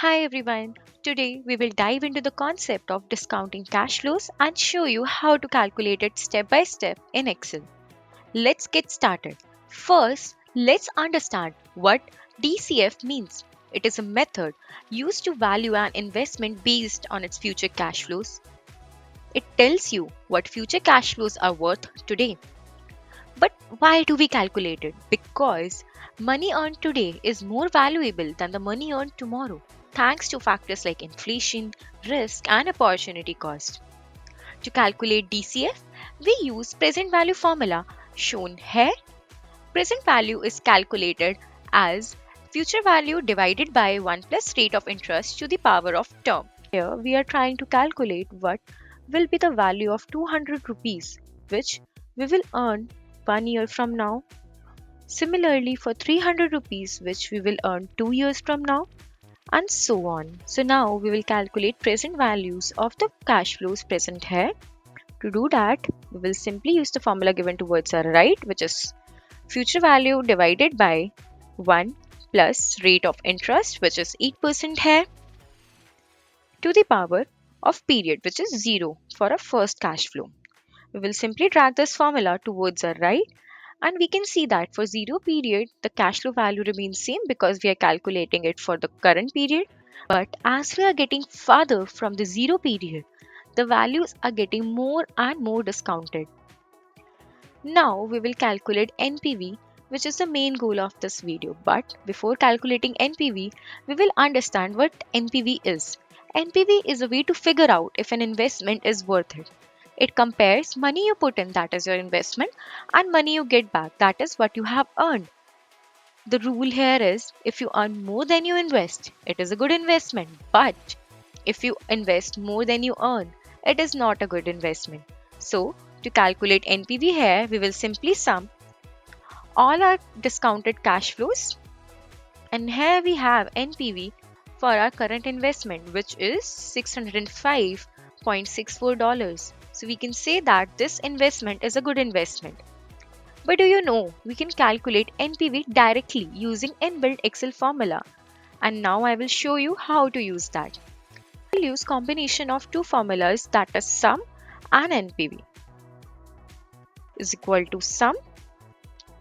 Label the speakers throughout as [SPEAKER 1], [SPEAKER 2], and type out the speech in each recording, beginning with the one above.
[SPEAKER 1] Hi everyone. Today we will dive into the concept of discounting cash flows and show you how to calculate it step by step in Excel. Let's get started. First, let's understand what DCF means. It is a method used to value an investment based on its future cash flows. It tells you what future cash flows are worth today. But why do we calculate it? Because money earned today is more valuable than the money earned tomorrow, thanks to factors like inflation, risk, and opportunity cost. To calculate DCF, we use present value formula shown here. Present value is calculated as future value divided by 1 plus rate of interest to the power of term. Here we are trying to calculate what will be the value of 200 rupees, which we will earn 1 year from now. Similarly, for 300 rupees, which we will earn 2 years from now, and so on. So now we will calculate present values of the cash flows present here. To do that, we will simply use the formula given towards our right, which is future value divided by 1 plus rate of interest, which is 8% here, to the power of period, which is 0 for a first cash flow. We will simply drag this formula towards our right, and we can see that for 0 period, the cash flow value remains same because we are calculating it for the current period. But as we are getting farther from the 0 period, the values are getting more and more discounted. Now we will calculate NPV, which is the main goal of this video. But before calculating NPV, we will understand what NPV is. NPV is a way to figure out if an investment is worth it. It compares money you put in, that is your investment, and money you get back, that is what you have earned. The rule here is if you earn more than you invest, it is a good investment. But if you invest more than you earn, it is not a good investment. So, to calculate NPV here, we will simply sum all our discounted cash flows. And here we have NPV for our current investment, which is $605.64. So we can say that this investment is a good investment. But do you know we can calculate NPV directly using inbuilt Excel formula? And now I will show you how to use that. We'll use combination of two formulas, that is sum and NPV is equal to sum.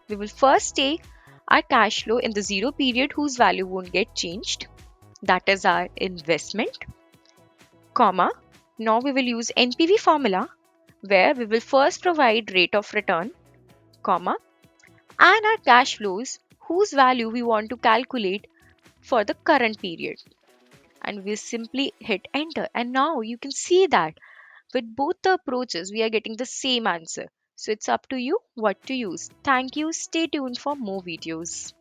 [SPEAKER 1] We will first take our cash flow in the 0 period whose value won't get changed, that is our investment, comma. Now we will use NPV formula where we will first provide rate of return, comma, and our cash flows whose value we want to calculate for the current period. And we simply hit enter. And now you can see that with both the approaches, we are getting the same answer. So it's up to you what to use. Thank you. Stay tuned for more videos.